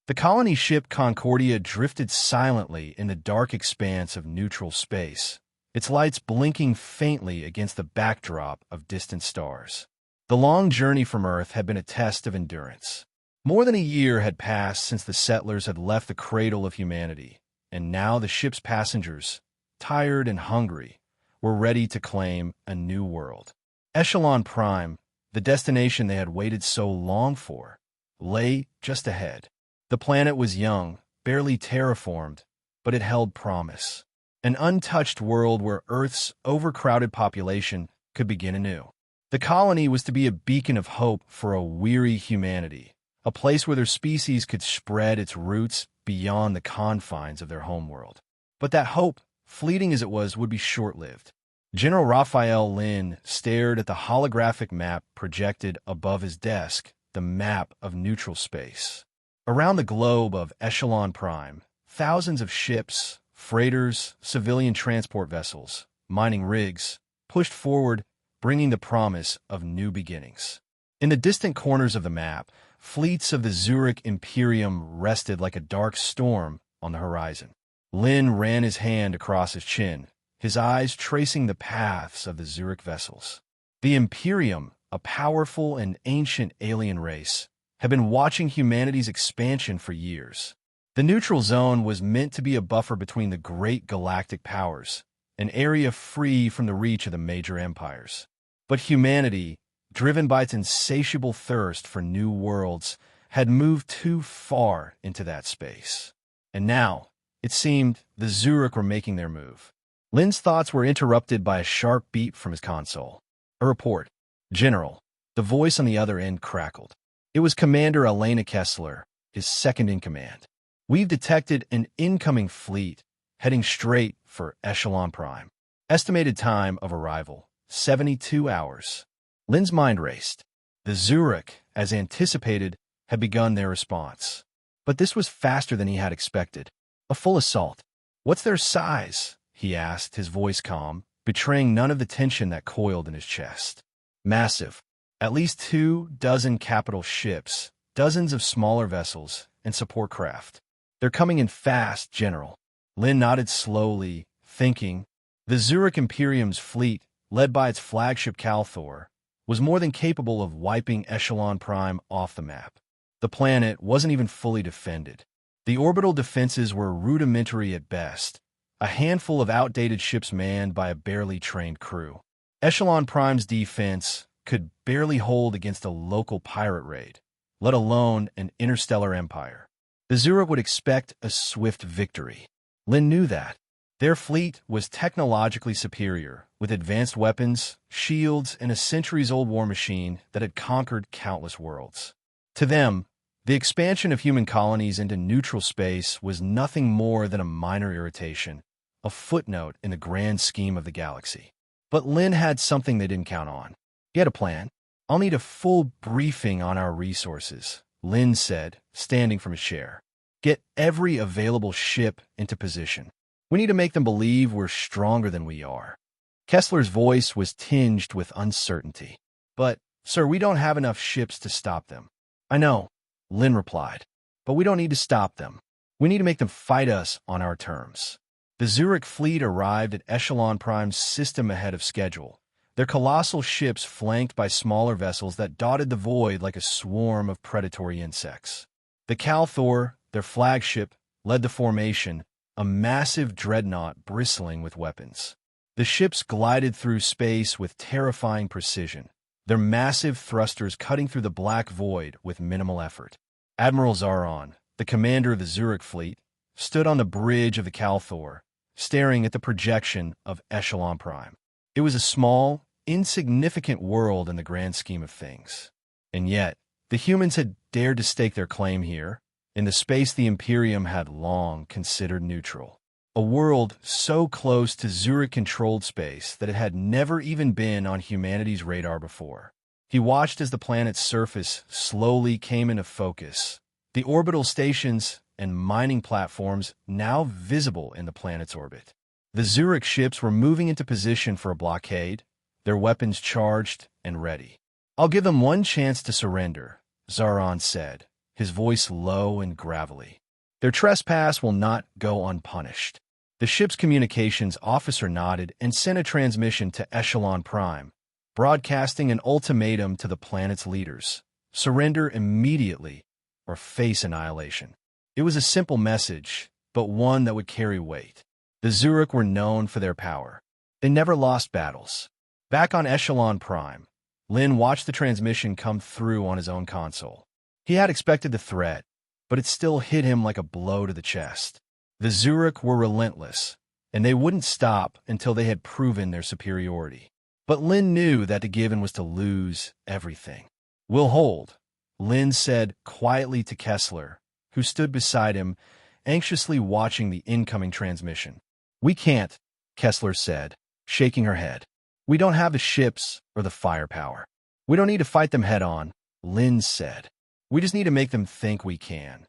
The colony ship Concordia drifted silently in the dark expanse of neutral space, its lights blinking faintly against the backdrop of distant stars. The long journey from Earth had been a test of endurance. More than a year had passed since the settlers had left the cradle of humanity, and now the ship's passengers, tired and hungry, were ready to claim a new world. Echelon Prime, the destination they had waited so long for, lay just ahead. The planet was young, barely terraformed, but it held promise. An untouched world where Earth's overcrowded population could begin anew. The colony was to be a beacon of hope for a weary humanity, a place where their species could spread its roots beyond the confines of their homeworld. But that hope, fleeting as it was, would be short-lived. General Rafael Lin stared at the holographic map projected above his desk, the map of neutral space. Around the globe of Echelon Prime, thousands of ships, freighters, civilian transport vessels, mining rigs, pushed forward, bringing the promise of new beginnings. In the distant corners of the map, fleets of the Zhurak Imperium rested like a dark storm on the horizon. Lin ran his hand across his chin, his eyes tracing the paths of the Zhurak vessels. The Imperium, a powerful and ancient alien race, had been watching humanity's expansion for years. The neutral zone was meant to be a buffer between the great galactic powers, an area free from the reach of the major empires. But humanity, driven by its insatiable thirst for new worlds, had moved too far into that space. And now, it seemed, the Zhurak were making their move. Lin's thoughts were interrupted by a sharp beep from his console. A report. General. The voice on the other end crackled. It was Commander Elena Kessler, his second-in-command. We've detected an incoming fleet heading straight for Echelon Prime. Estimated time of arrival, 72 hours. Lin's mind raced. The Zhurak, as anticipated, had begun their response. But this was faster than he had expected. A full assault. What's their size? He asked, his voice calm, betraying none of the tension that coiled in his chest. Massive. At least 24 capital ships, dozens of smaller vessels, and support craft. They're coming in fast, General. Lin nodded slowly, thinking. The Zhurak Imperium's fleet, led by its flagship Calthor, was more than capable of wiping Echelon Prime off the map. The planet wasn't even fully defended. The orbital defenses were rudimentary at best, a handful of outdated ships manned by a barely trained crew. Echelon Prime's defense could barely hold against a local pirate raid, let alone an interstellar empire. The Zhurak would expect a swift victory. Lin knew that. Their fleet was technologically superior, with advanced weapons, shields, and a centuries-old war machine that had conquered countless worlds. To them, the expansion of human colonies into neutral space was nothing more than a minor irritation, a footnote in the grand scheme of the galaxy. But Lin had something they didn't count on. He had a plan. I'll need a full briefing on our resources, Lin said, standing from his chair. Get every available ship into position. We need to make them believe we're stronger than we are. Kessler's voice was tinged with uncertainty. But, sir, we don't have enough ships to stop them. I know, Lin replied. But we don't need to stop them. We need to make them fight us on our terms. The Zhurak fleet arrived at Echelon Prime's system ahead of schedule, their colossal ships flanked by smaller vessels that dotted the void like a swarm of predatory insects. The Calthor, their flagship, led the formation, a massive dreadnought bristling with weapons. The ships glided through space with terrifying precision, their massive thrusters cutting through the black void with minimal effort. Admiral Zaron, the commander of the Zhurak fleet, stood on the bridge of the Calthor, staring at the projection of Echelon Prime. It was a small, insignificant world in the grand scheme of things. And yet, the humans had dared to stake their claim here, in the space the Imperium had long considered neutral. A world so close to Zhurak-controlled space that it had never even been on humanity's radar before. He watched as the planet's surface slowly came into focus, the orbital stations and mining platforms now visible in the planet's orbit. The Zhurak ships were moving into position for a blockade, their weapons charged and ready. I'll give them one chance to surrender, Zaron said, his voice low and gravelly. "Their trespass will not go unpunished." The ship's communications officer nodded and sent a transmission to Echelon Prime, broadcasting an ultimatum to the planet's leaders: surrender immediately or face annihilation. It was a simple message, but one that would carry weight. The Zhurak were known for their power. They never lost battles. Back on Echelon Prime, Lin watched the transmission come through on his own console. He had expected the threat, but it still hit him like a blow to the chest. The Zhurak were relentless, and they wouldn't stop until they had proven their superiority. But Lin knew that to give in was to lose everything. "We'll hold," Lin said quietly to Kessler, who stood beside him, anxiously watching the incoming transmission. "We can't," Kessler said, shaking her head. "We don't have the ships or the firepower." "We don't need to fight them head-on," Lin said. "We just need to make them think we can."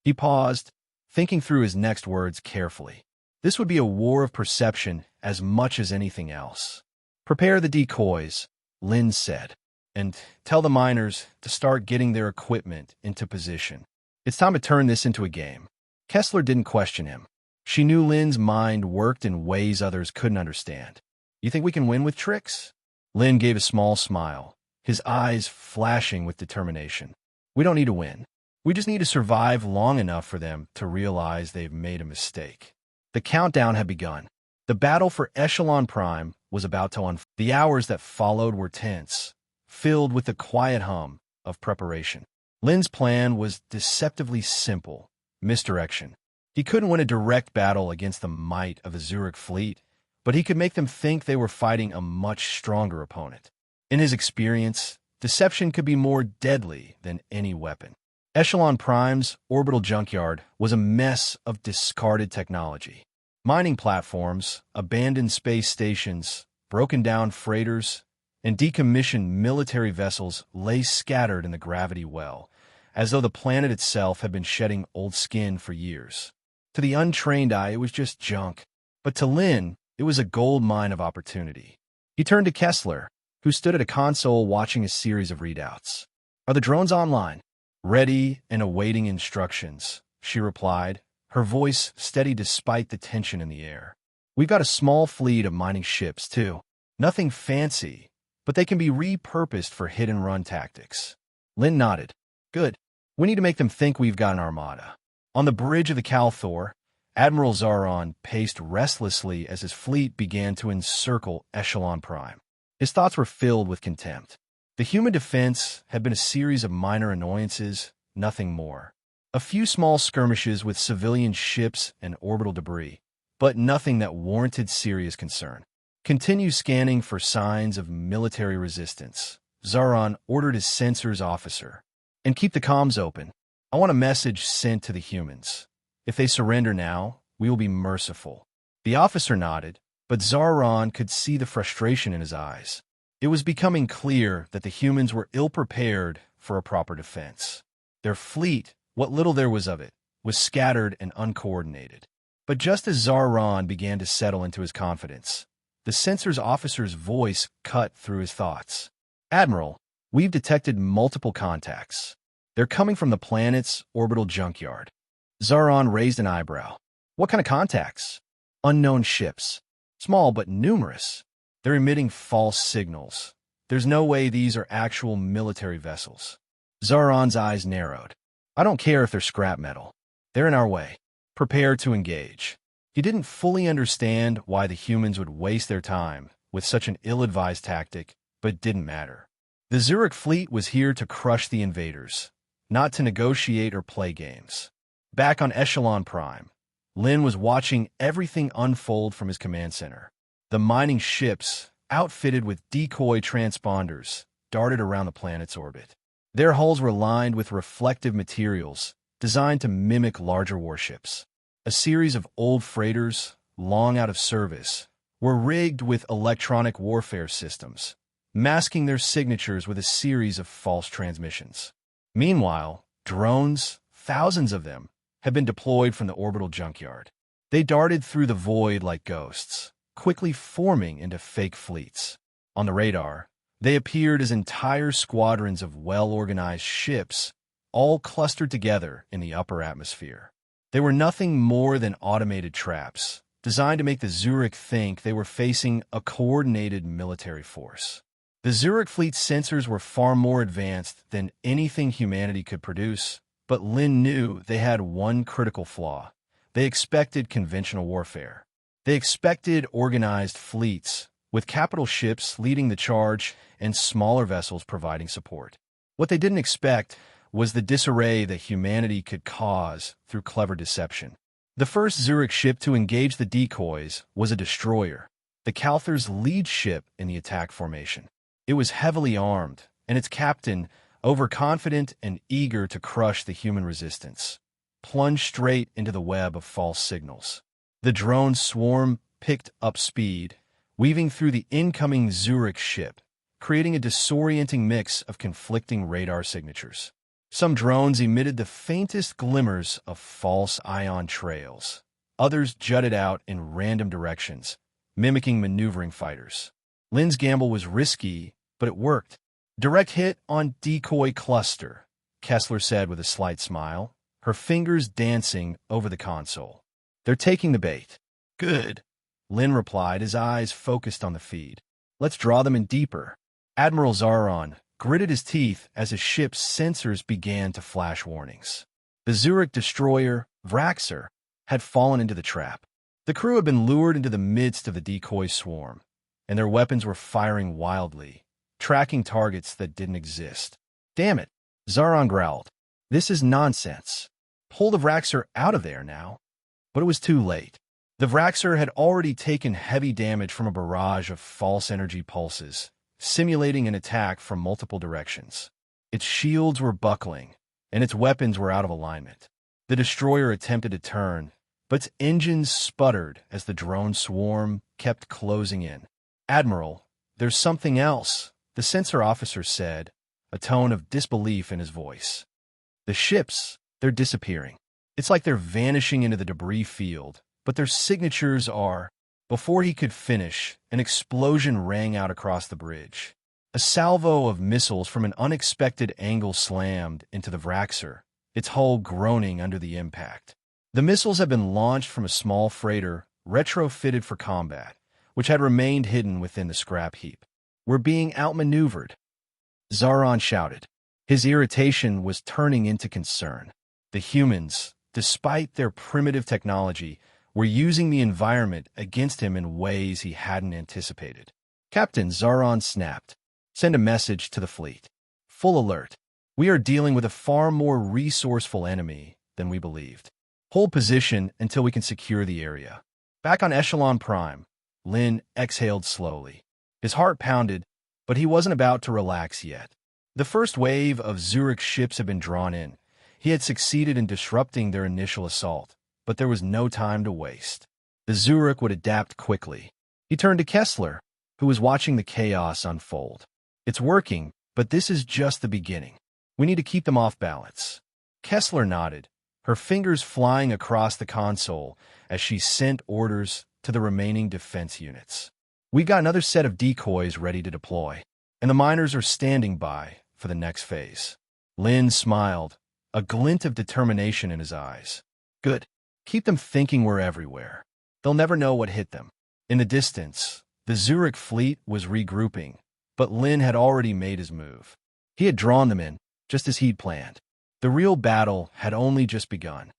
He paused, thinking through his next words carefully. This would be a war of perception as much as anything else. "Prepare the decoys," Lin said, "and tell the miners to start getting their equipment into position. It's time to turn this into a game." Kessler didn't question him. She knew Lin's mind worked in ways others couldn't understand. "You think we can win with tricks?" Lin gave a small smile, his eyes flashing with determination. "We don't need to win. We just need to survive long enough for them to realize they've made a mistake." The countdown had begun. The battle for Echelon Prime was about to unfold. The hours that followed were tense, filled with the quiet hum of preparation. Lin's plan was deceptively simple: misdirection. He couldn't win a direct battle against the might of the Zhurak fleet, but he could make them think they were fighting a much stronger opponent. In his experience, deception could be more deadly than any weapon. Echelon Prime's orbital junkyard was a mess of discarded technology. Mining platforms, abandoned space stations, broken-down freighters, and decommissioned military vessels lay scattered in the gravity well, as though the planet itself had been shedding old skin for years. To the untrained eye, it was just junk, but to Lin, it was a gold mine of opportunity. He turned to Kessler, who stood at a console watching a series of readouts. "Are the drones online?" "Ready and awaiting instructions," she replied, her voice steady despite the tension in the air. "We've got a small fleet of mining ships, too. Nothing fancy, but they can be repurposed for hit-and-run tactics." Lin nodded. "Good. We need to make them think we've got an armada." On the bridge of the Calthor, Admiral Zaron paced restlessly as his fleet began to encircle Echelon Prime. His thoughts were filled with contempt. The human defense had been a series of minor annoyances, nothing more. A few small skirmishes with civilian ships and orbital debris, but nothing that warranted serious concern. "Continue scanning for signs of military resistance," Zaron ordered his sensors officer. "And keep the comms open. I want a message sent to the humans. If they surrender now, we will be merciful." The officer nodded, but Zaron could see the frustration in his eyes. It was becoming clear that the humans were ill-prepared for a proper defense. Their fleet, what little there was of it, was scattered and uncoordinated. But just as Zaron began to settle into his confidence, the sensors officer's voice cut through his thoughts. "Admiral, we've detected multiple contacts. They're coming from the planet's orbital junkyard." Zaron raised an eyebrow. "What kind of contacts?" "Unknown ships. Small but numerous. They're emitting false signals. There's no way these are actual military vessels." Zaron's eyes narrowed. "I don't care if they're scrap metal. They're in our way. Prepare to engage." He didn't fully understand why the humans would waste their time with such an ill-advised tactic, but it didn't matter. The Zhurak fleet was here to crush the invaders, not to negotiate or play games. Back on Echelon Prime, Lin was watching everything unfold from his command center. The mining ships, outfitted with decoy transponders, darted around the planet's orbit. Their hulls were lined with reflective materials designed to mimic larger warships. A series of old freighters, long out of service, were rigged with electronic warfare systems, masking their signatures with a series of false transmissions. Meanwhile, drones, thousands of them, had been deployed from the orbital junkyard. They darted through the void like ghosts, quickly forming into fake fleets. On the radar, they appeared as entire squadrons of well-organized ships, all clustered together in the upper atmosphere. They were nothing more than automated traps, designed to make the Zhurak think they were facing a coordinated military force. The Zhurak fleet's sensors were far more advanced than anything humanity could produce, but Lin knew they had one critical flaw. They expected conventional warfare. They expected organized fleets, with capital ships leading the charge and smaller vessels providing support. What they didn't expect was the disarray that humanity could cause through clever deception. The first Zhurak ship to engage the decoys was a destroyer, the Calther's lead ship in the attack formation. It was heavily armed, and its captain, overconfident and eager to crush the human resistance, plunged straight into the web of false signals. The drone swarm picked up speed, weaving through the incoming Zhurak ship, creating a disorienting mix of conflicting radar signatures. Some drones emitted the faintest glimmers of false ion trails. Others jutted out in random directions, mimicking maneuvering fighters. Lin's gamble was risky, but it worked. Direct hit on decoy cluster, Kessler said with a slight smile, her fingers dancing over the console. They're taking the bait. Good, Lin replied, his eyes focused on the feed. Let's draw them in deeper. Admiral Zaron gritted his teeth as his ship's sensors began to flash warnings. The Zhurak destroyer, Vraxar, had fallen into the trap. The crew had been lured into the midst of the decoy swarm, and their weapons were firing wildly, tracking targets that didn't exist. Damn it, Zaron growled. This is nonsense. Pull the Vraxar out of there now. But it was too late. The Vraxar had already taken heavy damage from a barrage of false energy pulses, simulating an attack from multiple directions. Its shields were buckling, and its weapons were out of alignment. The destroyer attempted to turn, but its engines sputtered as the drone swarm kept closing in. Admiral, there's something else, the sensor officer said, a tone of disbelief in his voice. The ships, they're disappearing. It's like they're vanishing into the debris field, but their signatures are... Before he could finish, an explosion rang out across the bridge. A salvo of missiles from an unexpected angle slammed into the Vraxar, its hull groaning under the impact. The missiles had been launched from a small freighter retrofitted for combat, which had remained hidden within the scrap heap. We're being outmaneuvered, Zaron shouted. His irritation was turning into concern. The humans, despite their primitive technology, were using the environment against him in ways he hadn't anticipated. Captain, Zaron snapped. Send a message to the fleet. Full alert. We are dealing with a far more resourceful enemy than we believed. Hold position until we can secure the area. Back on Echelon Prime, Lin exhaled slowly. His heart pounded, but he wasn't about to relax yet. The first wave of Zhurak ships had been drawn in. He had succeeded in disrupting their initial assault, but there was no time to waste. The Zhurak would adapt quickly. He turned to Kessler, who was watching the chaos unfold. It's working, but this is just the beginning. We need to keep them off balance. Kessler nodded, her fingers flying across the console as she sent orders to the remaining defense units. We got another set of decoys ready to deploy, and the miners are standing by for the next phase. Lin smiled, a glint of determination in his eyes. Good. Keep them thinking we're everywhere. They'll never know what hit them. In the distance, the Zhurak fleet was regrouping, but Lin had already made his move. He had drawn them in, just as he'd planned. The real battle had only just begun.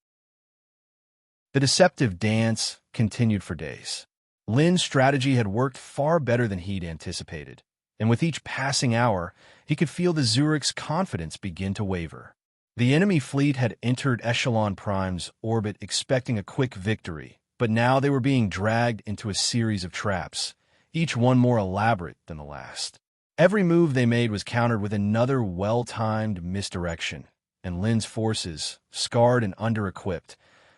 The deceptive dance continued for days. Lin's strategy had worked far better than he'd anticipated, and with each passing hour, he could feel the Zhurak's confidence begin to waver. The enemy fleet had entered Echelon Prime's orbit expecting a quick victory, but now they were being dragged into a series of traps, each one more elaborate than the last. Every move they made was countered with another well-timed misdirection, and Lin's forces, scarred and under-equipped,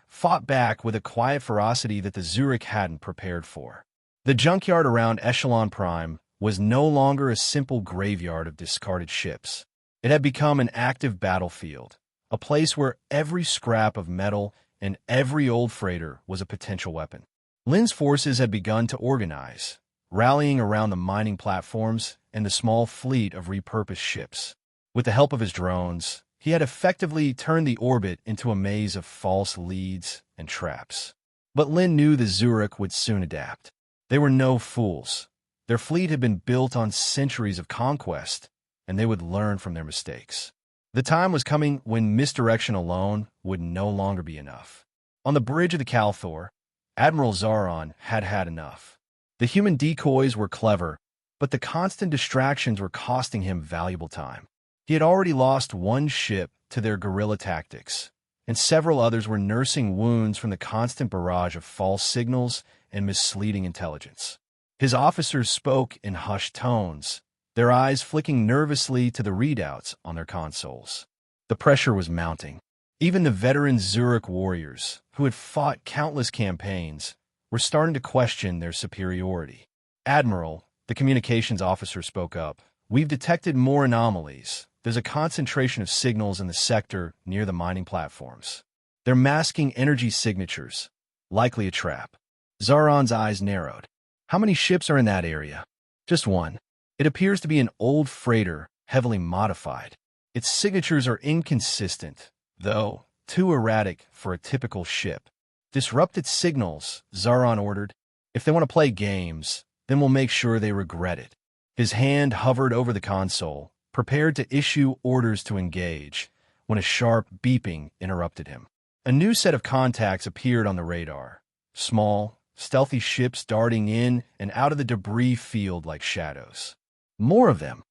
fought back with a quiet ferocity that the Zhurak hadn't prepared for. The junkyard around Echelon Prime was no longer a simple graveyard of discarded ships. It had become an active battlefield, a place where every scrap of metal and every old freighter was a potential weapon. Lin's forces had begun to organize, rallying around the mining platforms and the small fleet of repurposed ships. With the help of his drones, He had effectively turned the orbit into a maze of false leads and traps. But Lin knew the Zhurak would soon adapt. They were no fools. Their fleet had been built on centuries of conquest, and they would learn from their mistakes. The time was coming when misdirection alone would no longer be enough. On the bridge of the Calthor, Admiral Zaron had had enough. The human decoys were clever, but the constant distractions were costing him valuable time. He had already lost one ship to their guerrilla tactics, and several others were nursing wounds from the constant barrage of false signals and misleading intelligence. His officers spoke in hushed tones, their eyes flicking nervously to the readouts on their consoles. The pressure was mounting. Even the veteran Zhurak warriors, who had fought countless campaigns, were starting to question their superiority. "Admiral," the communications officer spoke up, "we've detected more anomalies. There's a concentration of signals in the sector near the mining platforms. They're masking energy signatures, likely a trap." Zaron's eyes narrowed. "How many ships are in that area?" "Just one. It appears to be an old freighter, heavily modified. Its signatures are inconsistent, though too erratic for a typical ship." "Disrupt its signals," Zaron ordered. "If they want to play games, then we'll make sure they regret it." His hand hovered over the console, prepared to issue orders to engage, when a sharp beeping interrupted him. A new set of contacts appeared on the radar. Small, stealthy ships darting in and out of the debris field like shadows. "More of them,"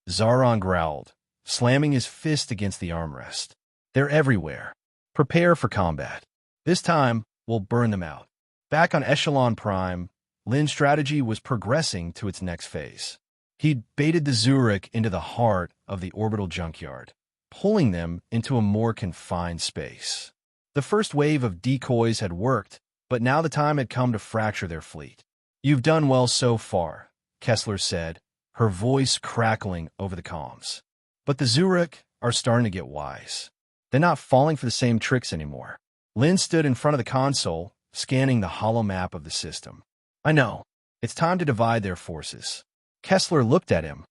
Zaron growled, slamming his fist against the armrest. "They're everywhere. Prepare for combat. This time, we'll burn them out." Back on Echelon Prime, Lin's strategy was progressing to its next phase. He'd baited the Zhurak into the heart of the orbital junkyard, pulling them into a more confined space. The first wave of decoys had worked, but now the time had come to fracture their fleet. "You've done well so far," Kessler said, her voice crackling over the comms. "But the Zhurak are starting to get wise. They're not falling for the same tricks anymore." Lin stood in front of the console, scanning the hollow map of the system. "I know. It's time to divide their forces." Kessler looked at him,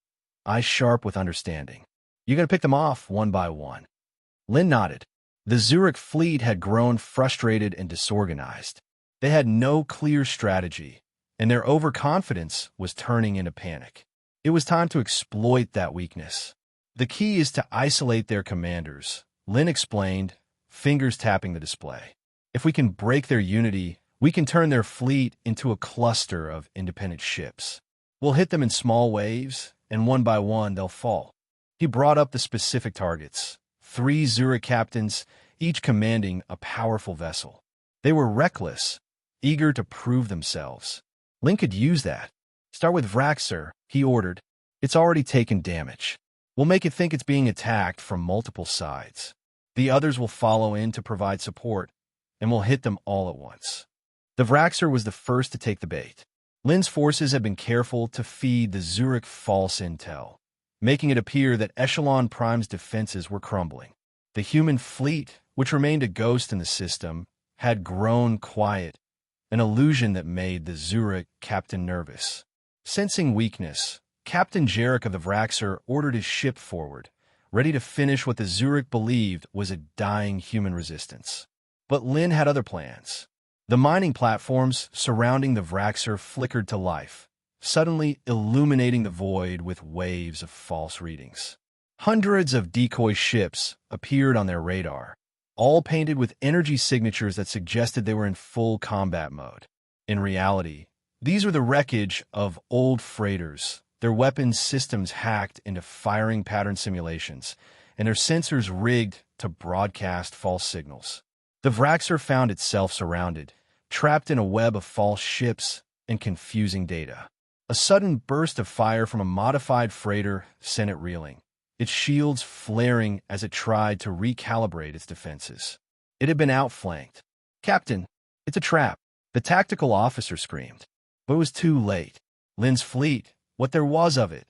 eyes sharp with understanding. "You're going to pick them off one by one?" Lin nodded. The Zhurak fleet had grown frustrated and disorganized. They had no clear strategy, and their overconfidence was turning into panic. It was time to exploit that weakness. "The key is to isolate their commanders," Lin explained, fingers tapping the display. "If we can break their unity, we can turn their fleet into a cluster of independent ships. We'll hit them in small waves, and one by one they'll fall." He brought up the specific targets. 3 Zhurak captains, each commanding a powerful vessel. They were reckless, eager to prove themselves. Lin could use that. "Start with Vraxar," he ordered. "It's already taken damage. We'll make it think it's being attacked from multiple sides. The others will follow in to provide support, and we'll hit them all at once." The Vraxar was the first to take the bait. Lin's forces had been careful to feed the Zhurak false intel, making it appear that Echelon Prime's defenses were crumbling. The human fleet, which remained a ghost in the system, had grown quiet, an illusion that made the Zhurak captain nervous. Sensing weakness, Captain Zhurak of the Vraxar ordered his ship forward, ready to finish what the Zhurak believed was a dying human resistance. But Lin had other plans. The mining platforms surrounding the Vraxar flickered to life, suddenly illuminating the void with waves of false readings. Hundreds of decoy ships appeared on their radar, all painted with energy signatures that suggested they were in full combat mode. In reality, these were the wreckage of old freighters, their weapons systems hacked into firing pattern simulations, and their sensors rigged to broadcast false signals. The Vraxar found itself surrounded, trapped in a web of false ships and confusing data. A sudden burst of fire from a modified freighter sent it reeling, its shields flaring as it tried to recalibrate its defenses. It had been outflanked. "Captain, it's a trap," the tactical officer screamed. But it was too late. Lin's fleet, what there was of it,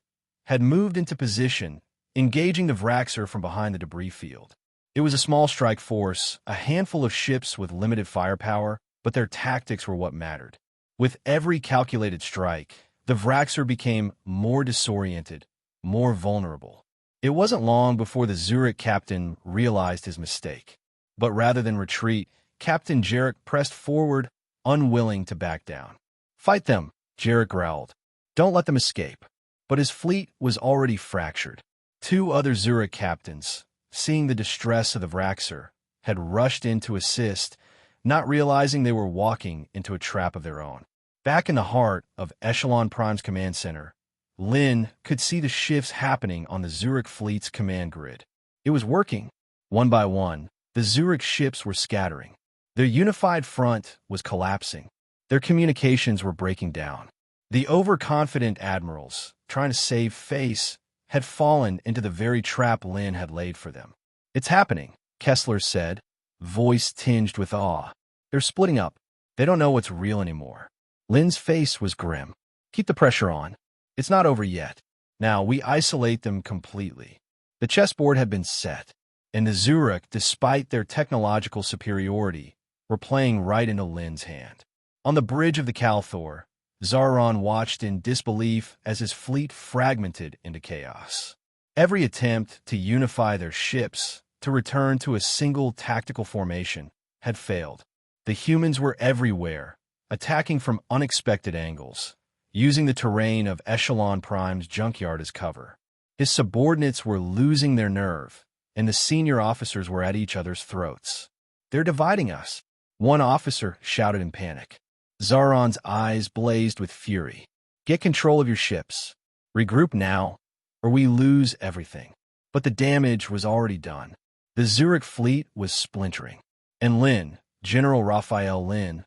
had moved into position, engaging the Vraxar from behind the debris field. It was a small strike force, a handful of ships with limited firepower, but their tactics were what mattered. With every calculated strike, the Vraxar became more disoriented, more vulnerable. It wasn't long before the Zhurak captain realized his mistake. But rather than retreat, Captain Zhurak pressed forward, unwilling to back down. "Fight them," Zhurak growled. "Don't let them escape." But his fleet was already fractured. Two other Zhurak captains, seeing the distress of the Vraxer, had rushed in to assist, not realizing they were walking into a trap of their own. Back in the heart of Echelon Prime's command center, Lin could see the shifts happening on the Zhurak fleet's command grid. It was working. One by one, the Zhurak ships were scattering. Their unified front was collapsing. Their communications were breaking down. The overconfident admirals, trying to save face, had fallen into the very trap Lin had laid for them. "It's happening," Kessler said, voice tinged with awe. "They're splitting up. They don't know what's real anymore." Lin's face was grim. "Keep the pressure on. It's not over yet. Now we isolate them completely." The chessboard had been set, and the Zhurak, despite their technological superiority, were playing right into Lin's hand. On the bridge of the Calthor, Zauron watched in disbelief as his fleet fragmented into chaos. Every attempt to unify their ships, to return to a single tactical formation, had failed. The humans were everywhere, attacking from unexpected angles, using the terrain of Echelon Prime's junkyard as cover. His subordinates were losing their nerve, and the senior officers were at each other's throats. "They're dividing us," one officer shouted in panic. Zauron's eyes blazed with fury. "Get control of your ships. Regroup now, or we lose everything." But the damage was already done. The Zhurak fleet was splintering. And Lin, General Rafael Lin,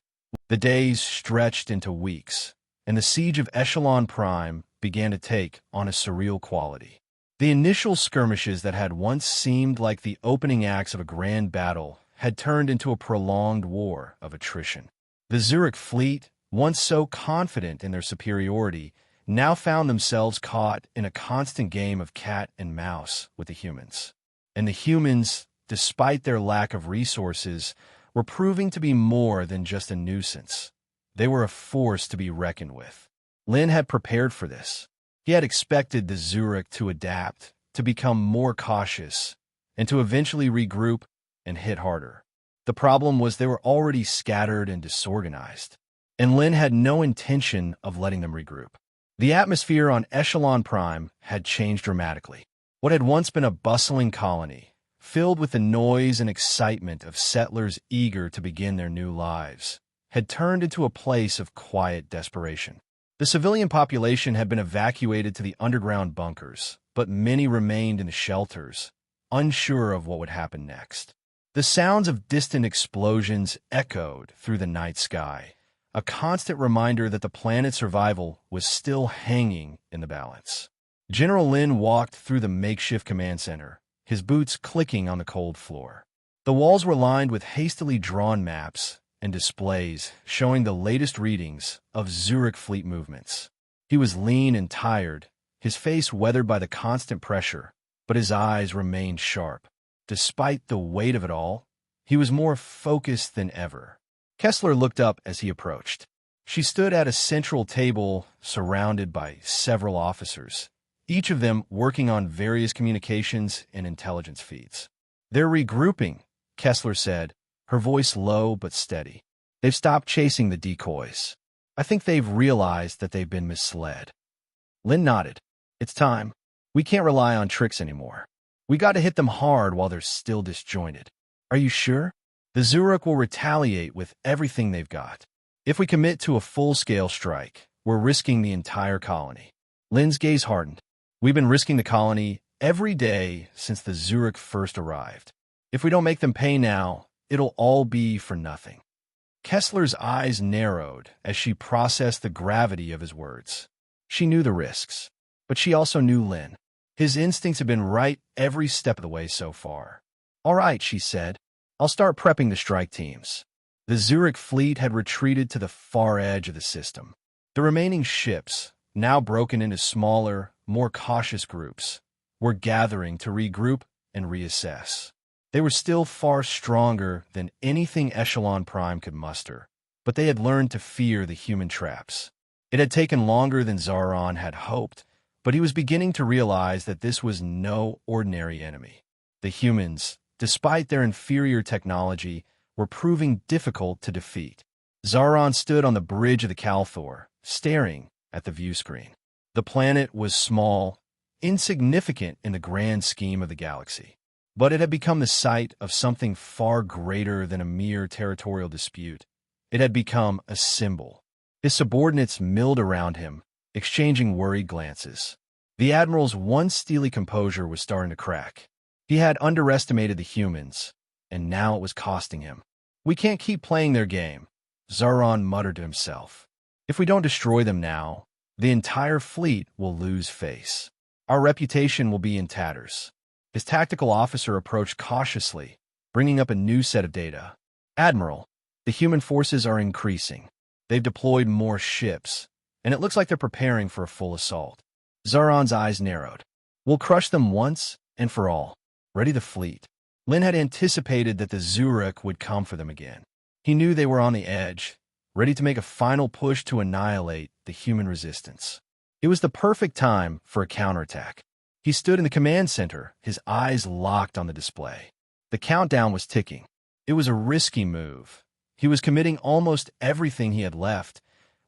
the days stretched into weeks, and the siege of Echelon Prime began to take on a surreal quality. The initial skirmishes that had once seemed like the opening acts of a grand battle had turned into a prolonged war of attrition. The Zhurak fleet, once so confident in their superiority, now found themselves caught in a constant game of cat and mouse with the humans. And the humans, despite their lack of resources, were proving to be more than just a nuisance. They were a force to be reckoned with. Lin had prepared for this. He had expected the Zhurak to adapt, to become more cautious, and to eventually regroup and hit harder. The problem was they were already scattered and disorganized, and Lin had no intention of letting them regroup. The atmosphere on Echelon Prime had changed dramatically. What had once been a bustling colony, filled with the noise and excitement of settlers eager to begin their new lives, had turned into a place of quiet desperation. The civilian population had been evacuated to the underground bunkers, but many remained in the shelters, unsure of what would happen next. The sounds of distant explosions echoed through the night sky, a constant reminder that the planet's survival was still hanging in the balance. General Lin walked through the makeshift command center, his boots clicking on the cold floor. The walls were lined with hastily drawn maps and displays showing the latest readings of Zhurak fleet movements. He was lean and tired, his face weathered by the constant pressure, but his eyes remained sharp. Despite the weight of it all, he was more focused than ever. Kessler looked up as he approached. She stood at a central table surrounded by several officers, each of them working on various communications and intelligence feeds. "They're regrouping," Kessler said, her voice low but steady. "They've stopped chasing the decoys. I think they've realized that they've been misled." Lin nodded. "It's time. We can't rely on tricks anymore. We got to hit them hard while they're still disjointed." "Are you sure?" "The Zhurak will retaliate with everything they've got. If we commit to a full-scale strike, we're risking the entire colony." Lin's gaze hardened. "We've been risking the colony every day since the Zhurak first arrived. If we don't make them pay now, it'll all be for nothing." Kessler's eyes narrowed as she processed the gravity of his words. She knew the risks, but she also knew Lin. His instincts had been right every step of the way so far. "All right," she said. "I'll start prepping the strike teams." The Zhurak fleet had retreated to the far edge of the system. The remaining ships, now broken into smaller, more cautious groups, were gathering to regroup and reassess. They were still far stronger than anything Echelon Prime could muster, but they had learned to fear the human traps. It had taken longer than Zauron had hoped, But he was beginning to realize that this was no ordinary enemy. The humans, despite their inferior technology, were proving difficult to defeat. Zhurak stood on the bridge of the Calthor, staring at the view screen. The planet was small, insignificant in the grand scheme of the galaxy. But it had become the site of something far greater than a mere territorial dispute. It had become a symbol. His subordinates milled around him, exchanging worried glances. The Admiral's once steely composure was starting to crack. He had underestimated the humans, and now it was costing him. "We can't keep playing their game," Zhurak muttered to himself. "If we don't destroy them now, the entire fleet will lose face. Our reputation will be in tatters." His tactical officer approached cautiously, bringing up a new set of data. "Admiral, the human forces are increasing. They've deployed more ships, and it looks like they're preparing for a full assault." Zhurak's eyes narrowed. "We'll crush them once and for all. Ready the fleet." Lin had anticipated that the Zhurak would come for them again. He knew they were on the edge, ready to make a final push to annihilate the human resistance. It was the perfect time for a counterattack. He stood in the command center, his eyes locked on the display. The countdown was ticking. It was a risky move. He was committing almost everything he had left,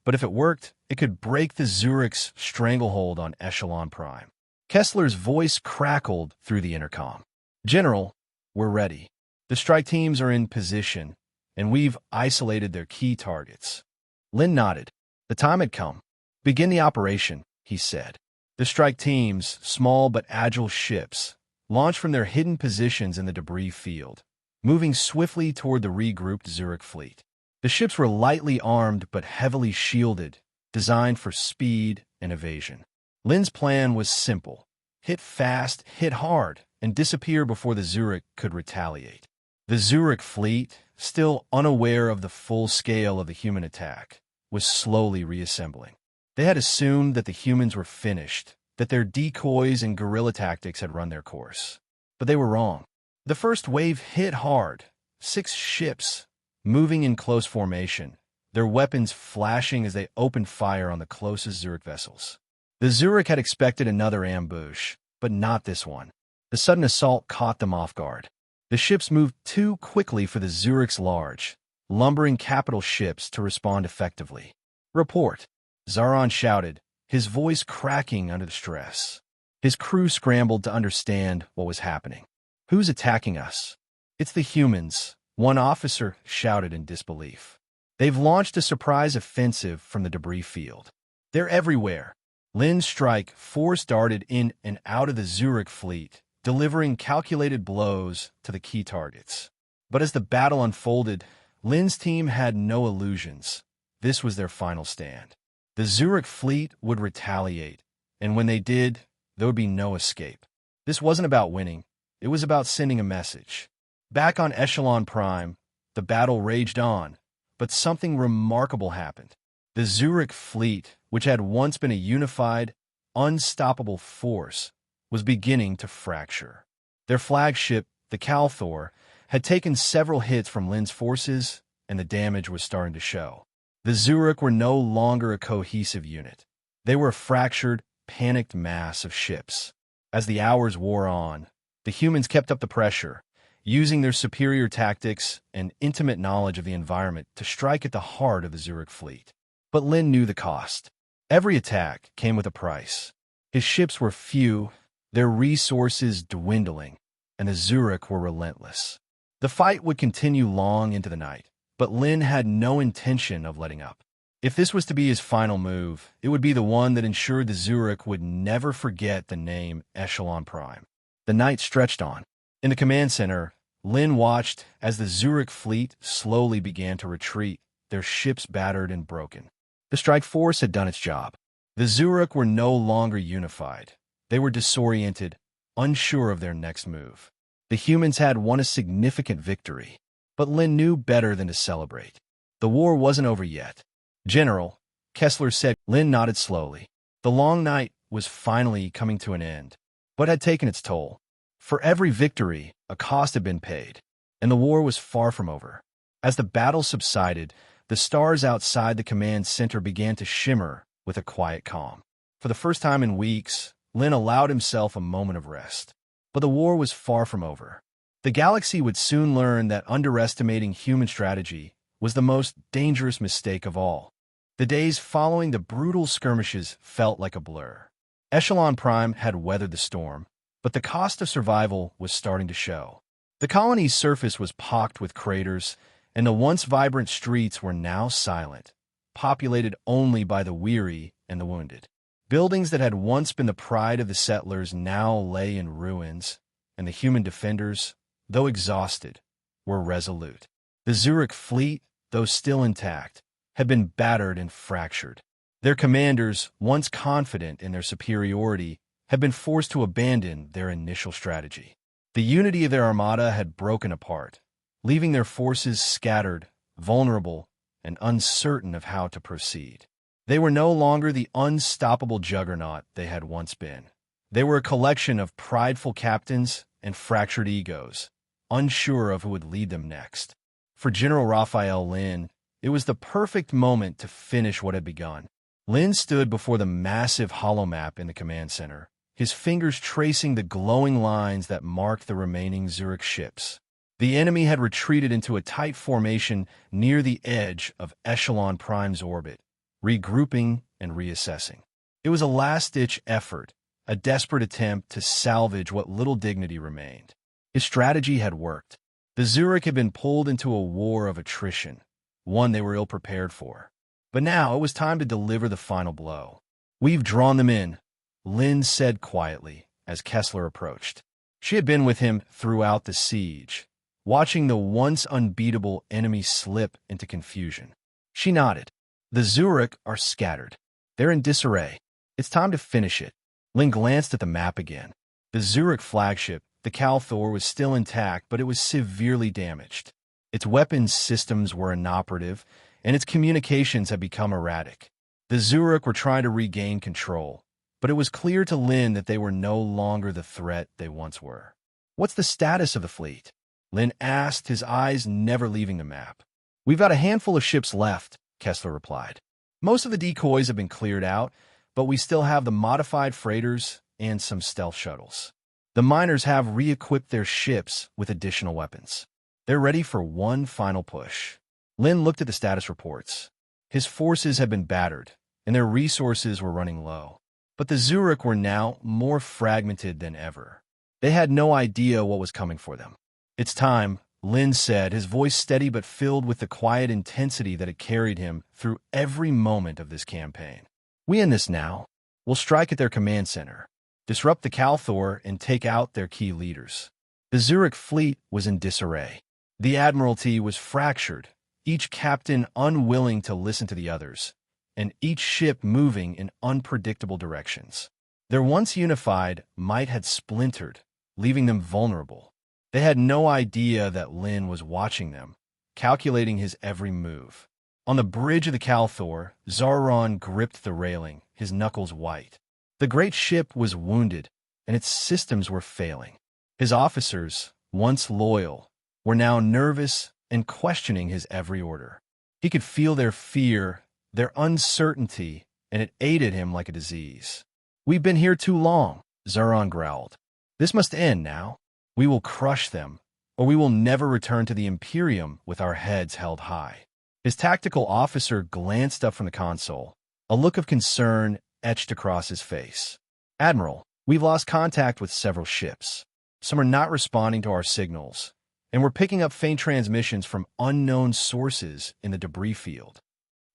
but if it worked, it could break the Zhurak's stranglehold on Echelon Prime. Kessler's voice crackled through the intercom. "General, we're ready. The strike teams are in position, and we've isolated their key targets." Lin nodded. The time had come. "Begin the operation," he said. The strike teams, small but agile ships, launched from their hidden positions in the debris field, moving swiftly toward the regrouped Zhurak fleet. The ships were lightly armed but heavily shielded, designed for speed and evasion. Lin's plan was simple: hit fast, hit hard, and disappear before the Zhurak could retaliate. The Zhurak fleet, still unaware of the full scale of the human attack, was slowly reassembling. They had assumed that the humans were finished, that their decoys and guerrilla tactics had run their course. But they were wrong. The first wave hit hard, 6 ships, moving in close formation, their weapons flashing as they opened fire on the closest Zhurak vessels. The Zhurak had expected another ambush, but not this one. The sudden assault caught them off guard. The ships moved too quickly for the Zhurak's large, lumbering capital ships to respond effectively. "Report," Zhurak shouted, his voice cracking under the stress. His crew scrambled to understand what was happening. "Who's attacking us?" "It's the humans," one officer shouted in disbelief. "They've launched a surprise offensive from the debris field. They're everywhere." Lin's strike force darted in and out of the Zhurak fleet, delivering calculated blows to the key targets. But as the battle unfolded, Lin's team had no illusions. This was their final stand. The Zhurak fleet would retaliate, and when they did, there would be no escape. This wasn't about winning. It was about sending a message. Back on Echelon Prime, the battle raged on, but something remarkable happened. The Zhurak fleet, which had once been a unified, unstoppable force, was beginning to fracture. Their flagship, the Calthor, had taken several hits from Lin's forces, and the damage was starting to show. The Zhurak were no longer a cohesive unit. They were a fractured, panicked mass of ships. As the hours wore on, the humans kept up the pressure, using their superior tactics and intimate knowledge of the environment to strike at the heart of the Zhurak fleet. But Lin knew the cost. Every attack came with a price. His ships were few, their resources dwindling, and the Zhurak were relentless. The fight would continue long into the night, but Lin had no intention of letting up. If this was to be his final move, it would be the one that ensured the Zhurak would never forget the name Echelon Prime. The night stretched on. In the command center, Lin watched as the Zhurak fleet slowly began to retreat, their ships battered and broken. The strike force had done its job. The Zhurak were no longer unified. They were disoriented, unsure of their next move. The humans had won a significant victory, but Lin knew better than to celebrate. The war wasn't over yet. "General," Kessler said. Lin nodded slowly. The long night was finally coming to an end, but had taken its toll. For every victory, a cost had been paid, and the war was far from over. As the battle subsided, the stars outside the command center began to shimmer with a quiet calm. For the first time in weeks, Lin allowed himself a moment of rest. But the war was far from over. The galaxy would soon learn that underestimating human strategy was the most dangerous mistake of all. The days following the brutal skirmishes felt like a blur. Echelon Prime had weathered the storm, but the cost of survival was starting to show. The colony's surface was pocked with craters, and the once vibrant streets were now silent, populated only by the weary and the wounded. Buildings that had once been the pride of the settlers now lay in ruins, and the human defenders, though exhausted, were resolute. The Zhurak fleet, though still intact, had been battered and fractured. Their commanders, once confident in their superiority, had been forced to abandon their initial strategy. The unity of their armada had broken apart, leaving their forces scattered, vulnerable, and uncertain of how to proceed. They were no longer the unstoppable juggernaut they had once been. They were a collection of prideful captains and fractured egos, unsure of who would lead them next. For General Rafael Lin, it was the perfect moment to finish what had begun. Lin stood before the massive holomap in the command center, his fingers tracing the glowing lines that marked the remaining Zhurak ships. The enemy had retreated into a tight formation near the edge of Echelon Prime's orbit, regrouping and reassessing. It was a last-ditch effort, a desperate attempt to salvage what little dignity remained. His strategy had worked. The Zhurak had been pulled into a war of attrition, one they were ill-prepared for. But now it was time to deliver the final blow. "We've drawn them in," Lin said quietly as Kessler approached. She had been with him throughout the siege, watching the once unbeatable enemy slip into confusion. She nodded. "The Zhurak are scattered. They're in disarray. It's time to finish it." Lin glanced at the map again. The Zhurak flagship, the Calthor, was still intact, but it was severely damaged. Its weapons systems were inoperative, and its communications had become erratic. The Zhurak were trying to regain control, but it was clear to Lin that they were no longer the threat they once were. "What's the status of the fleet?" Lin asked, his eyes never leaving the map. "We've got a handful of ships left," Kessler replied. "Most of the decoys have been cleared out, but we still have the modified freighters and some stealth shuttles. The miners have re-equipped their ships with additional weapons. They're ready for one final push." Lin looked at the status reports. His forces had been battered, and their resources were running low. But the Zhurak were now more fragmented than ever. They had no idea what was coming for them. "It's time," Lin said, his voice steady but filled with the quiet intensity that had carried him through every moment of this campaign. "We end this now. We'll strike at their command center, disrupt the Calthor, and take out their key leaders." The Zhurak fleet was in disarray. The Admiralty was fractured, each captain unwilling to listen to the others, and each ship moving in unpredictable directions. Their once unified might had splintered, leaving them vulnerable. They had no idea that Lin was watching them, calculating his every move. On the bridge of the Calthor, Zhurak gripped the railing, his knuckles white. The great ship was wounded, and its systems were failing. His officers, once loyal, were now nervous and questioning his every order. He could feel their fear, their uncertainty, and it aided him like a disease. "We've been here too long," Zhurak growled. "This must end now. We will crush them, or we will never return to the Imperium with our heads held high." His tactical officer glanced up from the console, a look of concern etched across his face. "Admiral, we've lost contact with several ships. Some are not responding to our signals, and we're picking up faint transmissions from unknown sources in the debris field."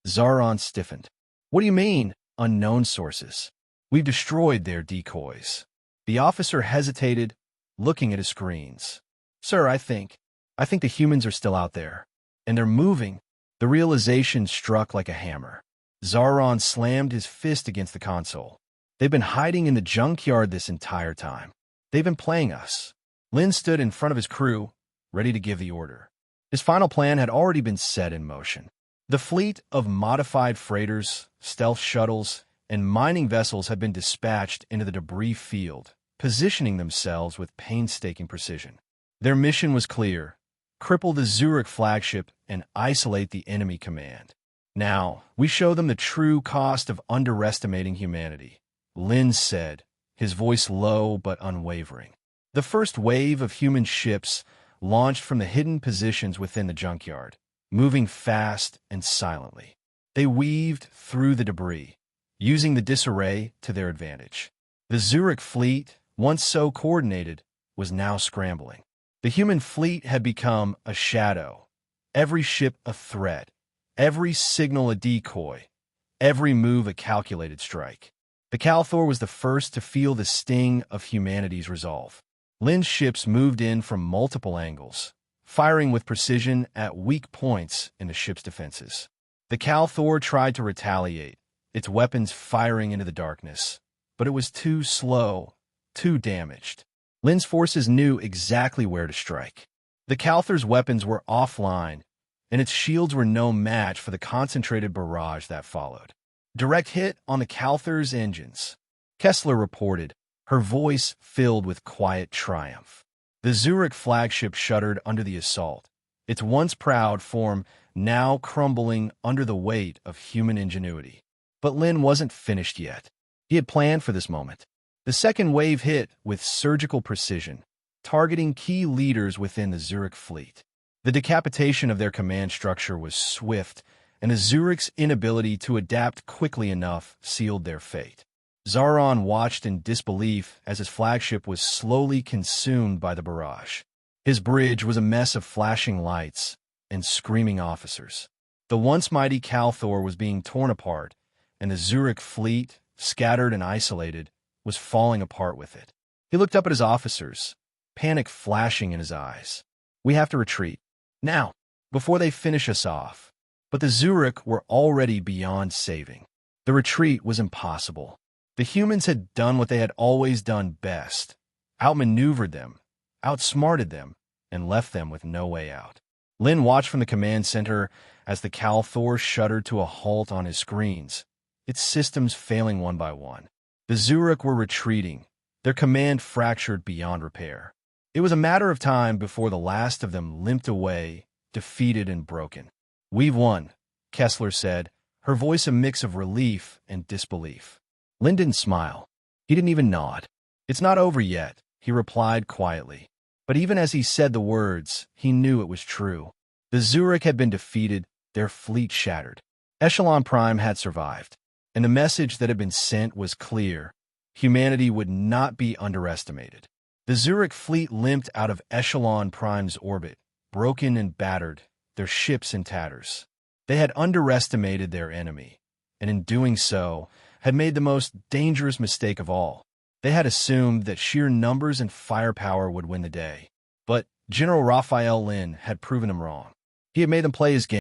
Zhurak stiffened. "What do you mean, unknown sources?" "We've destroyed their decoys." The officer hesitated, looking at his screens. "Sir, I think the humans are still out there, and they're moving." The realization struck like a hammer. Zhurak slammed his fist against the console. "They've been hiding in the junkyard this entire time. They've been playing us." Lin stood in front of his crew, ready to give the order. His final plan had already been set in motion. The fleet of modified freighters, stealth shuttles, and mining vessels had been dispatched into the debris field, positioning themselves with painstaking precision. Their mission was clear: cripple the Zhurak flagship and isolate the enemy command. Now, we show them the true cost of underestimating humanity. Lin said, his voice low but unwavering. The first wave of human ships launched from the hidden positions within the junkyard, moving fast and silently. They weaved through the debris, using the disarray to their advantage. The Zhurak fleet, once so coordinated, was now scrambling. The human fleet had become a shadow, every ship a threat, every signal a decoy, every move a calculated strike. The Calthor was the first to feel the sting of humanity's resolve. Lin's ships moved in from multiple angles, firing with precision at weak points in the ship's defenses. The Calthor tried to retaliate, its weapons firing into the darkness, but it was too slow, too damaged. Lin's forces knew exactly where to strike. The Calthor's weapons were offline, and its shields were no match for the concentrated barrage that followed. Direct hit on the Calthor's engines, Kessler reported, her voice filled with quiet triumph. The Zhurak flagship shuddered under the assault, its once proud form now crumbling under the weight of human ingenuity. But Lin wasn't finished yet. He had planned for this moment. The second wave hit with surgical precision, targeting key leaders within the Zhurak fleet. The decapitation of their command structure was swift, and the Zhurak's inability to adapt quickly enough sealed their fate. Zaron watched in disbelief as his flagship was slowly consumed by the barrage. His bridge was a mess of flashing lights and screaming officers. The once mighty Calthor was being torn apart, and the Zhurak fleet, scattered and isolated, was falling apart with it. He looked up at his officers, panic flashing in his eyes. "We have to retreat. Now, before they finish us off." But the Zhurak were already beyond saving. The retreat was impossible. The humans had done what they had always done best, outmaneuvered them, outsmarted them, and left them with no way out. Lin watched from the command center as the Calthor shuddered to a halt on his screens, its systems failing one by one. The Zhurak were retreating, their command fractured beyond repair. It was a matter of time before the last of them limped away, defeated and broken. "We've won," Kessler said, her voice a mix of relief and disbelief. Lin didn't smile. He didn't even nod. "It's not over yet," he replied quietly. But even as he said the words, he knew it was true. The Zhurak had been defeated, their fleet shattered. Echelon Prime had survived, and the message that had been sent was clear. Humanity would not be underestimated. The Zhurak fleet limped out of Echelon Prime's orbit, broken and battered, their ships in tatters. They had underestimated their enemy, and in doing so, had made the most dangerous mistake of all. They had assumed that sheer numbers and firepower would win the day. But General Rafael Lin had proven them wrong. He had made them play his game.